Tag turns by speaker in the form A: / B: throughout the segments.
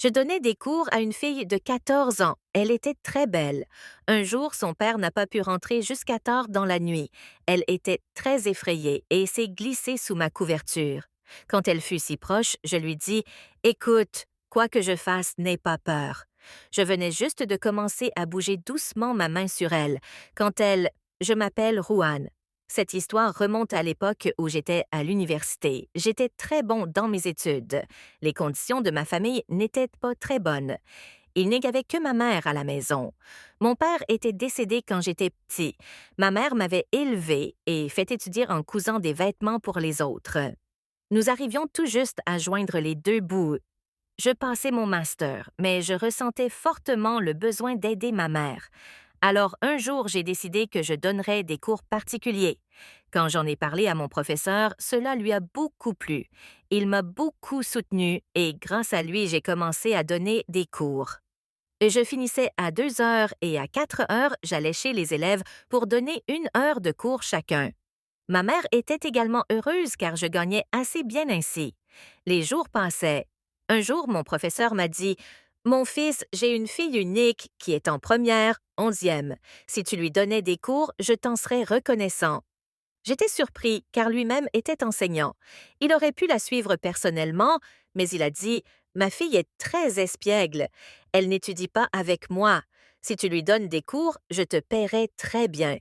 A: Je donnais des cours à une fille de 14 ans. Elle était très belle. Un jour, son père n'a pas pu rentrer jusqu'à tard dans la nuit. Elle était très effrayée et s'est glissée sous ma couverture. Quand elle fut si proche, je lui dis « Écoute, quoi que je fasse, n'aie pas peur. » Je venais juste de commencer à bouger doucement ma main sur elle, quand elle « Je m'appelle Rouane. » Cette histoire remonte à l'époque où j'étais à l'université. J'étais très bon dans mes études. Les conditions de ma famille n'étaient pas très bonnes. Il n'y avait que ma mère à la maison. Mon père était décédé quand j'étais petit. Ma mère m'avait élevé et fait étudier en cousant des vêtements pour les autres. Nous arrivions tout juste à joindre les deux bouts. Je passais mon master, mais je ressentais fortement le besoin d'aider ma mère. Alors un jour, j'ai décidé que je donnerais des cours particuliers. Quand j'en ai parlé à mon professeur, cela lui a beaucoup plu. Il m'a beaucoup soutenu et grâce à lui, j'ai commencé à donner des cours. Et je finissais à 2 heures et à 4 heures, j'allais chez les élèves pour donner 1 heure de cours chacun. Ma mère était également heureuse car je gagnais assez bien ainsi. Les jours passaient. Un jour, mon professeur m'a dit « Mon fils, j'ai une fille unique qui est en première, 11e. Si tu lui donnais des cours, je t'en serais reconnaissant. » J'étais surpris car lui-même était enseignant. Il aurait pu la suivre personnellement, mais il a dit « Ma fille est très espiègle. Elle n'étudie pas avec moi. Si tu lui donnes des cours, je te paierai très bien. »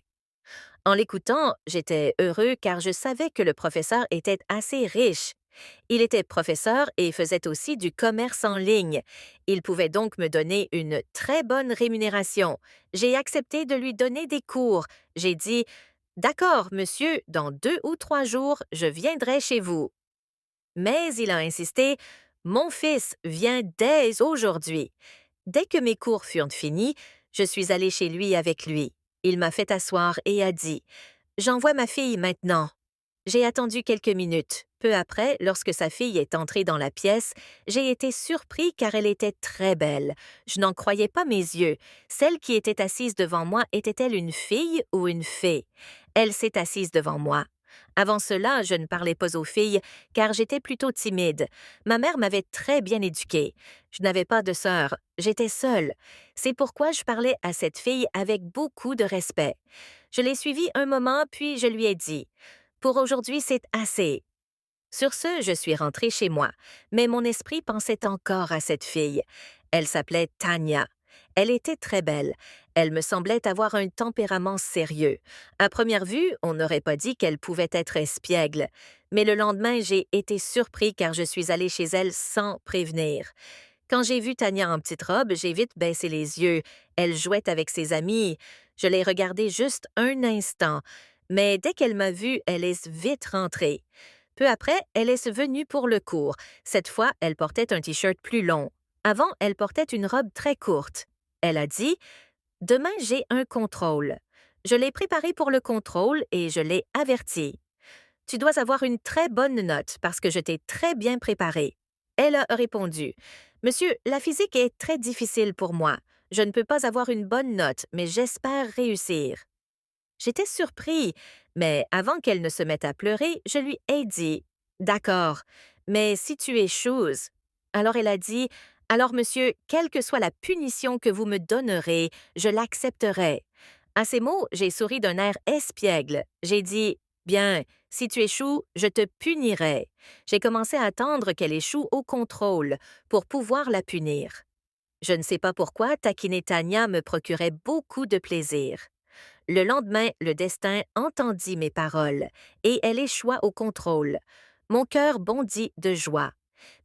A: En l'écoutant, j'étais heureux car je savais que le professeur était assez riche. Il était professeur et faisait aussi du commerce en ligne. Il pouvait donc me donner une très bonne rémunération. J'ai accepté de lui donner des cours. J'ai dit « D'accord, monsieur, dans 2 ou 3 jours, je viendrai chez vous. » Mais il a insisté « Mon fils vient dès aujourd'hui. » Dès que mes cours furent finis, je suis allée chez lui avec lui. Il m'a fait asseoir et a dit « J'envoie ma fille maintenant. » J'ai attendu quelques minutes. Peu après, lorsque sa fille est entrée dans la pièce, j'ai été surpris car elle était très belle. Je n'en croyais pas mes yeux. Celle qui était assise devant moi était-elle une fille ou une fée? Elle s'est assise devant moi. Avant cela, je ne parlais pas aux filles car j'étais plutôt timide. Ma mère m'avait très bien éduquée. Je n'avais pas de sœur, j'étais seule. C'est pourquoi je parlais à cette fille avec beaucoup de respect. Je l'ai suivie un moment, puis je lui ai dit « Pour aujourd'hui, c'est assez. » Sur ce, je suis rentrée chez moi, mais mon esprit pensait encore à cette fille. Elle s'appelait Tania. Elle était très belle. Elle me semblait avoir un tempérament sérieux. À première vue, on n'aurait pas dit qu'elle pouvait être espiègle. Mais le lendemain, j'ai été surpris car je suis allée chez elle sans prévenir. Quand j'ai vu Tania en petite robe, j'ai vite baissé les yeux. Elle jouait avec ses amis. Je l'ai regardée juste un instant. Mais dès qu'elle m'a vue, elle est vite rentrée. Peu après, elle est venue pour le cours. Cette fois, elle portait un t-shirt plus long. Avant, elle portait une robe très courte. Elle a dit « Demain, j'ai un contrôle. » Je l'ai préparée pour le contrôle et je l'ai avertie. « Tu dois avoir une très bonne note parce que je t'ai très bien préparée. » Elle a répondu « Monsieur, la physique est très difficile pour moi. Je ne peux pas avoir une bonne note, mais j'espère réussir. » J'étais surpris, mais avant qu'elle ne se mette à pleurer, je lui ai dit « D'accord, mais si tu échoues… » Alors elle a dit « Alors monsieur, quelle que soit la punition que vous me donnerez, je l'accepterai. » À ces mots, j'ai souri d'un air espiègle. J'ai dit « Bien, si tu échoues, je te punirai. » J'ai commencé à attendre qu'elle échoue au contrôle pour pouvoir la punir. Je ne sais pas pourquoi taquiner Tania me procurait beaucoup de plaisir. Le lendemain, le destin entendit mes paroles et elle échoua au contrôle. Mon cœur bondit de joie.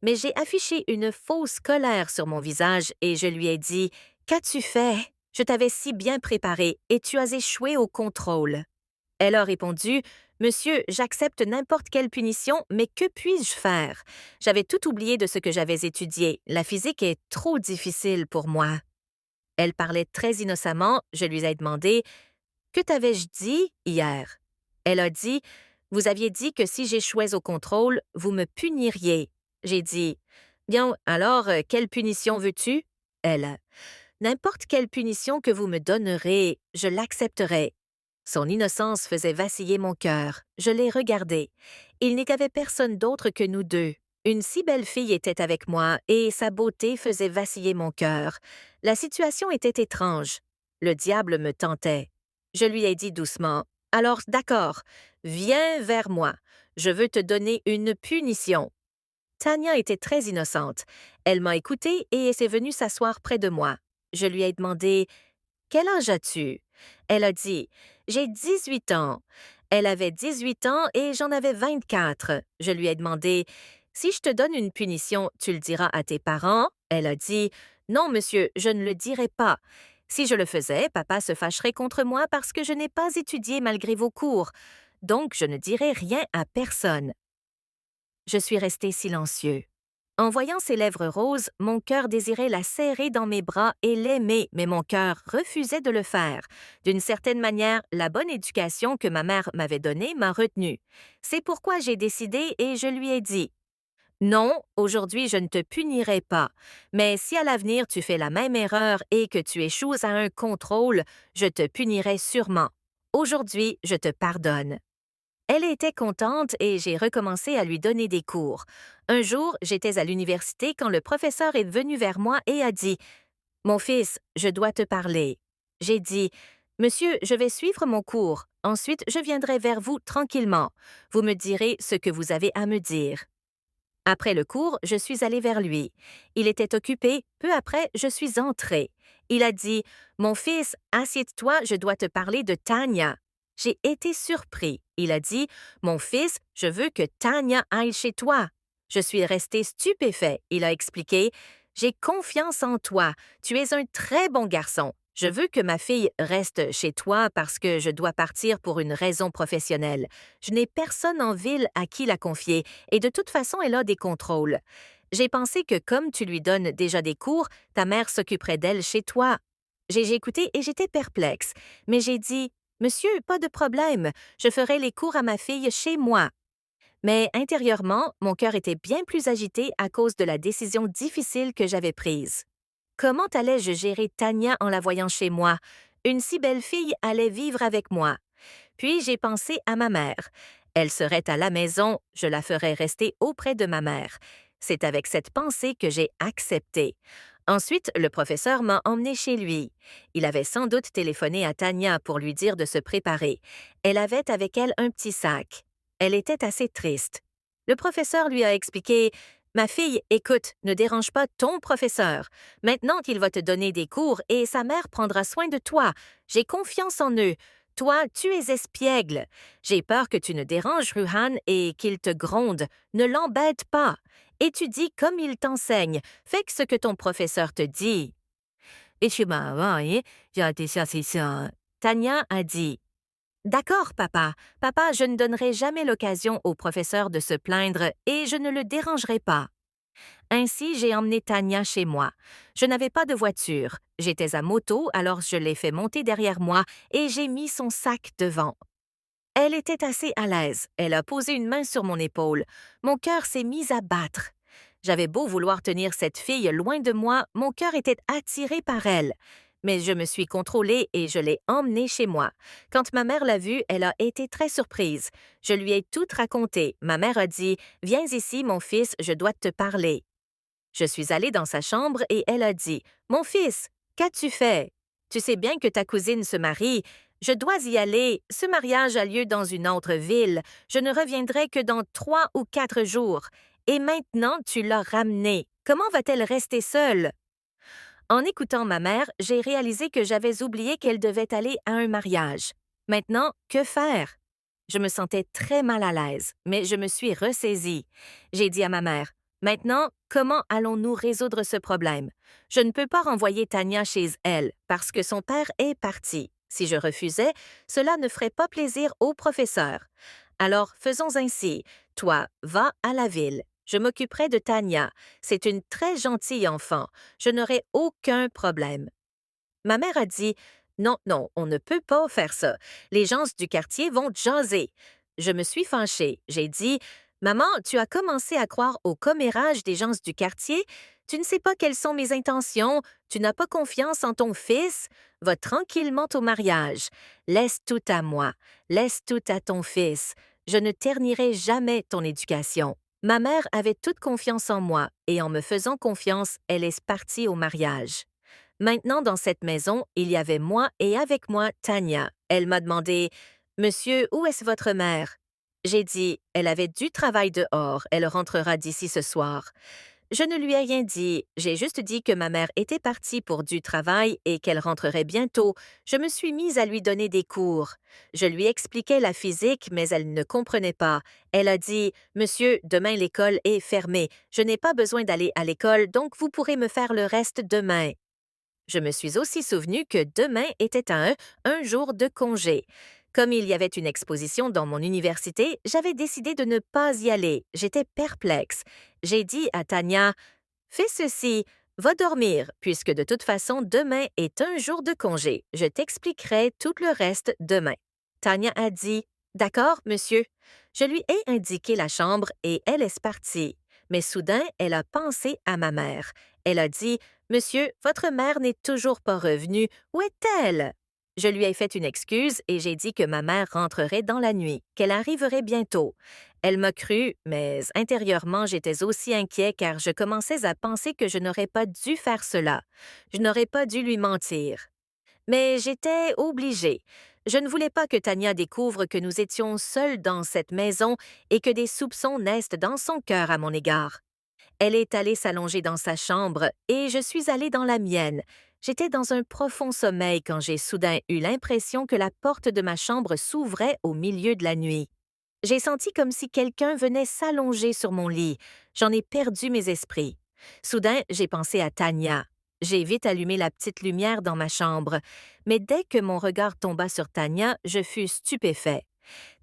A: Mais j'ai affiché une fausse colère sur mon visage et je lui ai dit « Qu'as-tu fait? Je t'avais si bien préparé et tu as échoué au contrôle. » Elle a répondu « Monsieur, j'accepte n'importe quelle punition, mais que puis-je faire? J'avais tout oublié de ce que j'avais étudié. La physique est trop difficile pour moi. » Elle parlait très innocemment. Je lui ai demandé « Que t'avais-je dit hier? » Elle a dit « Vous aviez dit que si j'échouais au contrôle, vous me puniriez. » J'ai dit « Bien, alors, quelle punition veux-tu? » Elle « N'importe quelle punition que vous me donnerez, je l'accepterai. » Son innocence faisait vaciller mon cœur. Je l'ai regardé. Il n'y avait personne d'autre que nous deux. Une si belle fille était avec moi et sa beauté faisait vaciller mon cœur. La situation était étrange. Le diable me tentait. Je lui ai dit doucement, alors d'accord, viens vers moi. Je veux te donner une punition. Tania était très innocente. Elle m'a écoutée et s'est venue s'asseoir près de moi. Je lui ai demandé, quel âge as-tu? Elle a dit, j'ai 18 ans. Elle avait 18 ans et j'en avais 24. Je lui ai demandé, si je te donne une punition, tu le diras à tes parents? Elle a dit, non, monsieur, je ne le dirai pas. Si je le faisais, papa se fâcherait contre moi parce que je n'ai pas étudié malgré vos cours. Donc, je ne dirai rien à personne. Je suis resté silencieux. En voyant ses lèvres roses, mon cœur désirait la serrer dans mes bras et l'aimer, mais mon cœur refusait de le faire. D'une certaine manière, la bonne éducation que ma mère m'avait donnée m'a retenue. C'est pourquoi j'ai décidé et je lui ai dit, non, aujourd'hui je ne te punirai pas, mais si à l'avenir tu fais la même erreur et que tu échoues à un contrôle, je te punirai sûrement. Aujourd'hui, je te pardonne. Elle était contente et j'ai recommencé à lui donner des cours. Un jour, j'étais à l'université quand le professeur est venu vers moi et a dit « Mon fils, je dois te parler. » J'ai dit « Monsieur, je vais suivre mon cours. Ensuite, je viendrai vers vous tranquillement. Vous me direz ce que vous avez à me dire. » Après le cours, je suis allée vers lui. Il était occupé. Peu après, je suis entrée. Il a dit « Mon fils, assieds-toi, je dois te parler de Tania. » J'ai été surpris. Il a dit « Mon fils, je veux que Tania aille chez toi. » Je suis resté stupéfait. Il a expliqué « J'ai confiance en toi. Tu es un très bon garçon. Je veux que ma fille reste chez toi parce que je dois partir pour une raison professionnelle. Je n'ai personne en ville à qui la confier et de toute façon, elle a des contrôles. J'ai pensé que comme tu lui donnes déjà des cours, ta mère s'occuperait d'elle chez toi. J'ai écouté et j'étais perplexe, mais j'ai dit « Monsieur, pas de problème, je ferai les cours à ma fille chez moi. » Mais intérieurement, mon cœur était bien plus agité à cause de la décision difficile que j'avais prise. Comment allais-je gérer Tania en la voyant chez moi? Une si belle fille allait vivre avec moi. Puis j'ai pensé à ma mère. Elle serait à la maison, je la ferais rester auprès de ma mère. C'est avec cette pensée que j'ai accepté. Ensuite, le professeur m'a emmené chez lui. Il avait sans doute téléphoné à Tania pour lui dire de se préparer. Elle avait avec elle un petit sac. Elle était assez triste. Le professeur lui a expliqué Ma fille, écoute, ne dérange pas ton professeur. Maintenant qu'il va te donner des cours et sa mère prendra soin de toi. J'ai confiance en eux. Toi, tu es espiègle. J'ai peur que tu ne déranges Ruhan et qu'il te gronde. Ne l'embête pas. Étudie comme il t'enseigne. Fais ce que ton professeur te dit. Tania a dit D'accord, papa. Papa, je ne donnerai jamais l'occasion au professeur de se plaindre et je ne le dérangerai pas. Ainsi, j'ai emmené Tania chez moi. Je n'avais pas de voiture. J'étais à moto, alors je l'ai fait monter derrière moi et j'ai mis son sac devant. Elle était assez à l'aise. Elle a posé une main sur mon épaule. Mon cœur s'est mis à battre. J'avais beau vouloir tenir cette fille loin de moi, mon cœur était attiré par elle. Mais je me suis contrôlée et je l'ai emmenée chez moi. Quand ma mère l'a vue, elle a été très surprise. Je lui ai tout raconté. Ma mère a dit « Viens ici, mon fils, je dois te parler. » Je suis allée dans sa chambre et elle a dit « Mon fils, qu'as-tu fait? Tu sais bien que ta cousine se marie. Je dois y aller. Ce mariage a lieu dans une autre ville. Je ne reviendrai que dans 3 ou 4 jours. Et maintenant, tu l'as ramenée. Comment va-t-elle rester seule? » En écoutant ma mère, j'ai réalisé que j'avais oublié qu'elle devait aller à un mariage. Maintenant, que faire? Je me sentais très mal à l'aise, mais je me suis ressaisie. J'ai dit à ma mère, « Maintenant, comment allons-nous résoudre ce problème? Je ne peux pas renvoyer Tania chez elle parce que son père est parti. Si je refusais, cela ne ferait pas plaisir au professeur. Alors, faisons ainsi. Toi, va à la ville. Je m'occuperai de Tania. C'est une très gentille enfant. Je n'aurai aucun problème. » Ma mère a dit « Non, non, on ne peut pas faire ça. Les gens du quartier vont jaser. » Je me suis fâchée. J'ai dit « Maman, tu as commencé à croire au commérage des gens du quartier. Tu ne sais pas quelles sont mes intentions. Tu n'as pas confiance en ton fils. Va tranquillement au mariage. Laisse tout à moi. Laisse tout à ton fils. Je ne ternirai jamais ton éducation. » Ma mère avait toute confiance en moi et en me faisant confiance, elle est partie au mariage. Maintenant, dans cette maison, il y avait moi et avec moi Tania. Elle m'a demandé: Monsieur, où est-ce votre mère? J'ai dit: Elle avait du travail dehors, elle rentrera d'ici ce soir. Je ne lui ai rien dit, j'ai juste dit que ma mère était partie pour du travail et qu'elle rentrerait bientôt. Je me suis mise à lui donner des cours. Je lui expliquais la physique, mais elle ne comprenait pas. Elle a dit: Monsieur, demain l'école est fermée. Je n'ai pas besoin d'aller à l'école, donc vous pourrez me faire le reste demain. Je me suis aussi souvenu que demain était un jour de congé. Comme il y avait une exposition dans mon université, j'avais décidé de ne pas y aller. J'étais perplexe. J'ai dit à Tania: Fais ceci, va dormir, puisque de toute façon demain est un jour de congé. Je t'expliquerai tout le reste demain. Tania a dit: D'accord, monsieur. Je lui ai indiqué la chambre et elle est partie. Mais soudain, elle a pensé à ma mère. Elle a dit: Monsieur, votre mère n'est toujours pas revenue. Où est-elle? Je lui ai fait une excuse et j'ai dit que ma mère rentrerait dans la nuit, qu'elle arriverait bientôt. Elle m'a cru, mais intérieurement, j'étais aussi inquiet car je commençais à penser que je n'aurais pas dû faire cela. Je n'aurais pas dû lui mentir. Mais j'étais obligée. Je ne voulais pas que Tania découvre que nous étions seuls dans cette maison et que des soupçons naissent dans son cœur à mon égard. Elle est allée s'allonger dans sa chambre et je suis allée dans la mienne. J'étais dans un profond sommeil quand j'ai soudain eu l'impression que la porte de ma chambre s'ouvrait au milieu de la nuit. J'ai senti comme si quelqu'un venait s'allonger sur mon lit. J'en ai perdu mes esprits. Soudain, j'ai pensé à Tania. J'ai vite allumé la petite lumière dans ma chambre, mais dès que mon regard tomba sur Tania, je fus stupéfait.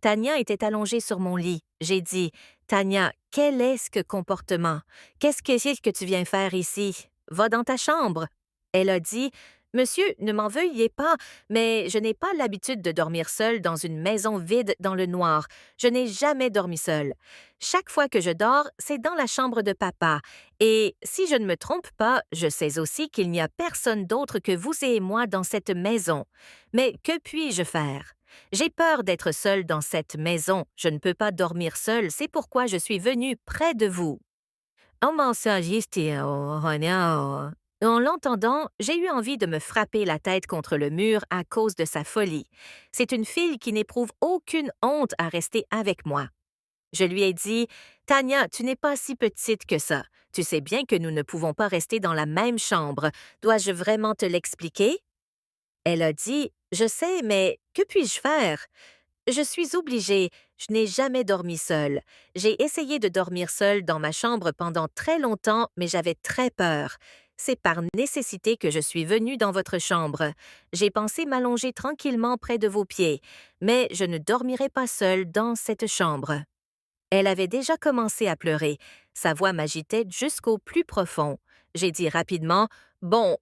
A: Tania était allongée sur mon lit. J'ai dit: Tania, quel est ce comportement? Qu'est-ce que c'est que tu viens faire ici? Va dans ta chambre. Elle a dit: Monsieur, ne m'en veuillez pas, mais je n'ai pas l'habitude de dormir seule dans une maison vide dans le noir. Je n'ai jamais dormi seule. Chaque fois que je dors, c'est dans la chambre de papa. Et si je ne me trompe pas, je sais aussi qu'il n'y a personne d'autre que vous et moi dans cette maison. Mais que puis-je faire? J'ai peur d'être seule dans cette maison. Je ne peux pas dormir seule, c'est pourquoi je suis venue près de vous. En en l'entendant, j'ai eu envie de me frapper la tête contre le mur à cause de sa folie. C'est une fille qui n'éprouve aucune honte à rester avec moi. Je lui ai dit: Tania, tu n'es pas si petite que ça. Tu sais bien que nous ne pouvons pas rester dans la même chambre. Dois-je vraiment te l'expliquer? Elle a dit: Je sais, mais que puis-je faire? Je suis obligée. Je n'ai jamais dormi seule. J'ai essayé de dormir seule dans ma chambre pendant très longtemps, mais j'avais très peur. C'est par nécessité que je suis venue dans votre chambre. J'ai pensé m'allonger tranquillement près de vos pieds, mais je ne dormirai pas seule dans cette chambre. Elle avait déjà commencé à pleurer. Sa voix m'agitait jusqu'au plus profond. J'ai dit rapidement: Bon,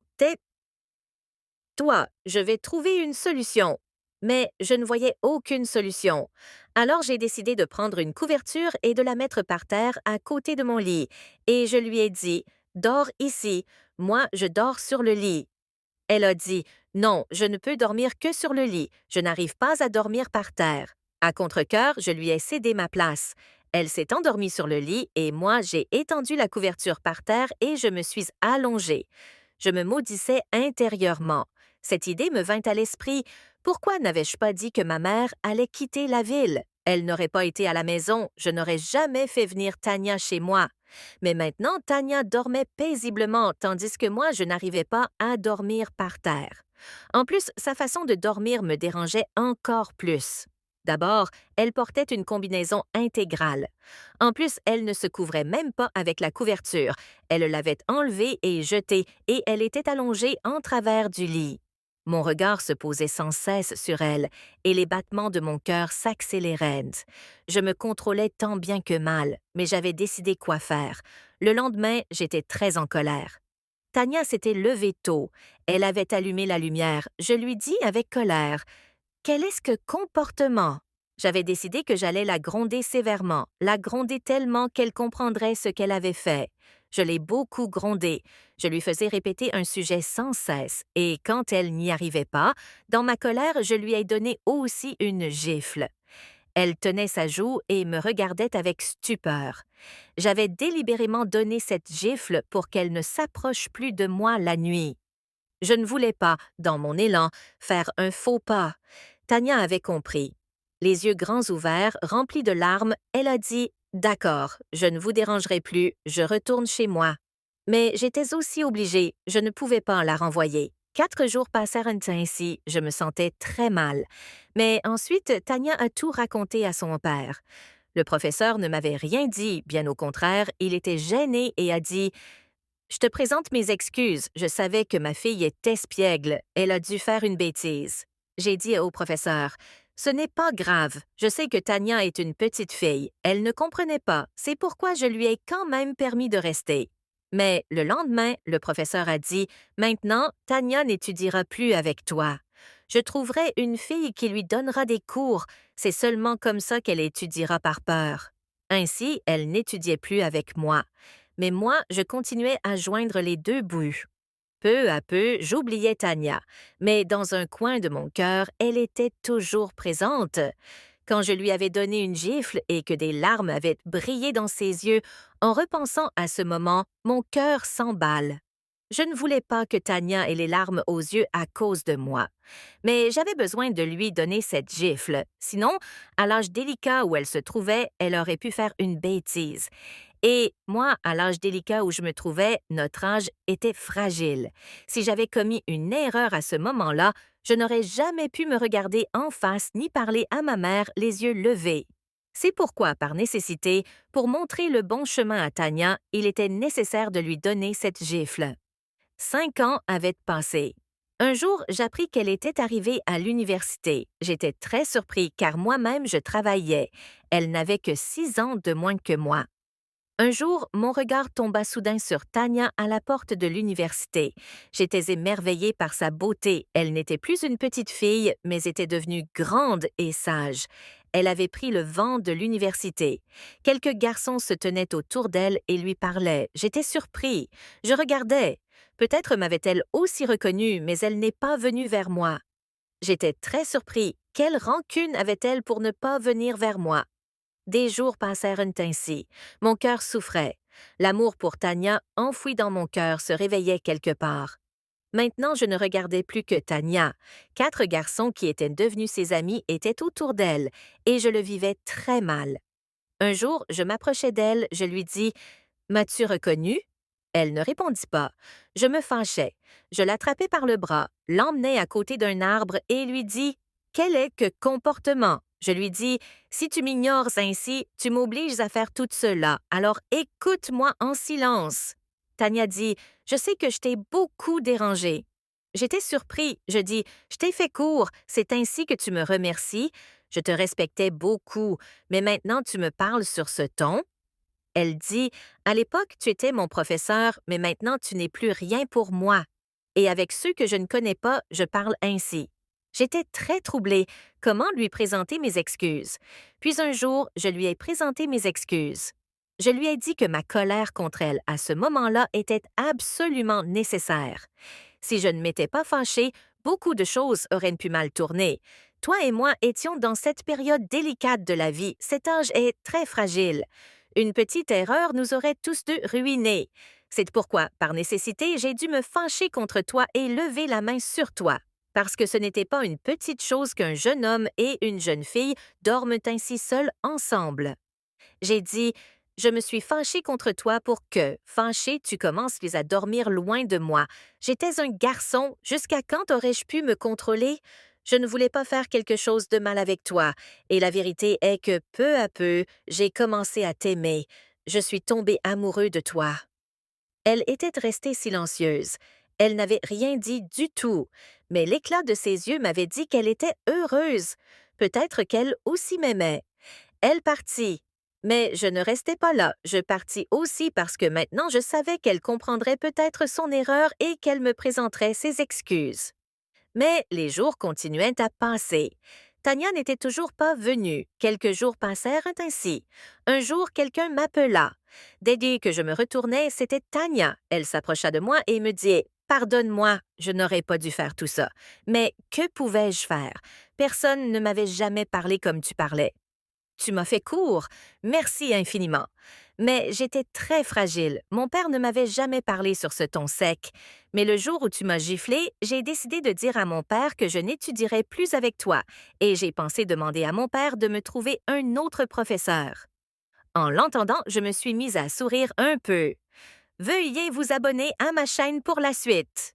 A: toi, je vais trouver une solution. Mais je ne voyais aucune solution. Alors j'ai décidé de prendre une couverture et de la mettre par terre à côté de mon lit. Et je lui ai dit: Dors ici. Moi, je dors sur le lit. Elle a dit: Non, je ne peux dormir que sur le lit. Je n'arrive pas à dormir par terre. À contre-cœur, je lui ai cédé ma place. Elle s'est endormie sur le lit et moi, j'ai étendu la couverture par terre et je me suis allongée. Je me maudissais intérieurement. Cette idée me vint à l'esprit. Pourquoi n'avais-je pas dit que ma mère allait quitter la ville? Elle n'aurait pas été à la maison, je n'aurais jamais fait venir Tania chez moi. Mais maintenant, Tania dormait paisiblement, tandis que moi, je n'arrivais pas à dormir par terre. En plus, sa façon de dormir me dérangeait encore plus. D'abord, elle portait une combinaison intégrale. En plus, elle ne se couvrait même pas avec la couverture. Elle l'avait enlevée et jetée, et elle était allongée en travers du lit. Mon regard se posait sans cesse sur elle, et les battements de mon cœur s'accéléraient. Je me contrôlais tant bien que mal, mais j'avais décidé quoi faire. Le lendemain, j'étais très en colère. Tania s'était levée tôt. Elle avait allumé la lumière. Je lui dis avec colère: Quel est ce comportement? J'avais décidé que j'allais la gronder sévèrement, la gronder tellement qu'elle comprendrait ce qu'elle avait fait. Je l'ai beaucoup grondée. Je lui faisais répéter un sujet sans cesse, et quand elle n'y arrivait pas, dans ma colère, je lui ai donné aussi une gifle. Elle tenait sa joue et me regardait avec stupeur. J'avais délibérément donné cette gifle pour qu'elle ne s'approche plus de moi la nuit. Je ne voulais pas, dans mon élan, faire un faux pas. Tania avait compris. Les yeux grands ouverts, remplis de larmes, elle a dit « D'accord, je ne vous dérangerai plus, je retourne chez moi. » Mais j'étais aussi obligée, je ne pouvais pas la renvoyer. 4 jours passèrent ainsi, je me sentais très mal. Mais ensuite, Tania a tout raconté à son père. Le professeur ne m'avait rien dit, bien au contraire, il était gêné et a dit je te présente mes excuses. Je savais que ma fille est espiègle. Elle a dû faire une bêtise. J'ai dit au professeur, ce n'est pas grave. Je sais que Tania est une petite fille. Elle ne comprenait pas. C'est pourquoi je lui ai quand même permis de rester. Mais le lendemain, le professeur a dit, maintenant, Tania n'étudiera plus avec toi. Je trouverai une fille qui lui donnera des cours. C'est seulement comme ça qu'elle étudiera par peur. Ainsi, elle n'étudiait plus avec moi. Mais moi, je continuais à joindre les deux bouts. Peu à peu, j'oubliais Tania, mais dans un coin de mon cœur, elle était toujours présente. Quand je lui avais donné une gifle et que des larmes avaient brillé dans ses yeux, en repensant à ce moment, mon cœur s'emballe. Je ne voulais pas que Tania ait les larmes aux yeux à cause de moi, mais j'avais besoin de lui donner cette gifle. Sinon, à l'âge délicat où elle se trouvait, elle aurait pu faire une bêtise. Et moi, à l'âge délicat où je me trouvais, notre âge était fragile. Si j'avais commis une erreur à ce moment-là, je n'aurais jamais pu me regarder en face ni parler à ma mère les yeux levés. C'est pourquoi, par nécessité, pour montrer le bon chemin à Tania, il était nécessaire de lui donner cette gifle. 5 ans avaient passé. Un jour, j'appris qu'elle était arrivée à l'université. J'étais très surpris car moi-même je travaillais. Elle n'avait que 6 ans de moins que moi. Un jour, mon regard tomba soudain sur Tania à la porte de l'université. J'étais émerveillée par sa beauté. Elle n'était plus une petite fille, mais était devenue grande et sage. Elle avait pris le vent de l'université. Quelques garçons se tenaient autour d'elle et lui parlaient. J'étais surpris. Je regardais. Peut-être m'avait-elle aussi reconnue, mais elle n'est pas venue vers moi. J'étais très surpris. Quelle rancune avait-elle pour ne pas venir vers moi? Des jours passèrent ainsi. Mon cœur souffrait. L'amour pour Tania, enfoui dans mon cœur, se réveillait quelque part. Maintenant, je ne regardais plus que Tania. 4 garçons qui étaient devenus ses amis étaient autour d'elle, et je le vivais très mal. Un jour, je m'approchai d'elle, je lui dis « M'as-tu reconnue? » Elle ne répondit pas. Je me fâchai. Je l'attrapai par le bras, l'emmenai à côté d'un arbre et lui dis « Quel est que comportement? » Je lui dis « Si tu m'ignores ainsi, tu m'obliges à faire tout cela, alors écoute-moi en silence. » Tania dit « Je sais que je t'ai beaucoup dérangé. » J'étais surpris. Je dis « Je t'ai fait court, c'est ainsi que tu me remercies. Je te respectais beaucoup, mais maintenant tu me parles sur ce ton. » Elle dit « À l'époque, tu étais mon professeur, mais maintenant tu n'es plus rien pour moi. Et avec ceux que je ne connais pas, je parle ainsi. » J'étais très troublée. Comment lui présenter mes excuses? Puis un jour, je lui ai présenté mes excuses. Je lui ai dit que ma colère contre elle à ce moment-là était absolument nécessaire. Si je ne m'étais pas fâchée, beaucoup de choses auraient pu mal tourner. Toi et moi étions dans cette période délicate de la vie. Cet âge est très fragile. Une petite erreur nous aurait tous deux ruinés. C'est pourquoi, par nécessité, j'ai dû me fâcher contre toi et lever la main sur toi. Parce que ce n'était pas une petite chose qu'un jeune homme et une jeune fille dorment ainsi seuls ensemble. J'ai dit « Je me suis fâchée contre toi pour que, fâché, tu commences à dormir loin de moi. J'étais un garçon, jusqu'à quand aurais-je pu me contrôler? Je ne voulais pas faire quelque chose de mal avec toi, et la vérité est que peu à peu, j'ai commencé à t'aimer. Je suis tombé amoureux de toi. » Elle était restée silencieuse. Elle n'avait rien dit du tout, mais l'éclat de ses yeux m'avait dit qu'elle était heureuse. Peut-être qu'elle aussi m'aimait. Elle partit. Mais je ne restais pas là. Je partis aussi parce que maintenant je savais qu'elle comprendrait peut-être son erreur et qu'elle me présenterait ses excuses. Mais les jours continuaient à passer. Tania n'était toujours pas venue. Quelques jours passèrent ainsi. Un jour, quelqu'un m'appela. Dès que je me retournai, c'était Tania. Elle s'approcha de moi et me dit « Pardonne-moi, je n'aurais pas dû faire tout ça. Mais que pouvais-je faire? Personne ne m'avait jamais parlé comme tu parlais. » Tu m'as fait court. Merci infiniment. Mais j'étais très fragile. Mon père ne m'avait jamais parlé sur ce ton sec. Mais le jour où tu m'as giflé, j'ai décidé de dire à mon père que je n'étudierais plus avec toi, et j'ai pensé demander à mon père de me trouver un autre professeur. En l'entendant, je me suis mise à sourire un peu. Veuillez vous abonner à ma chaîne pour la suite.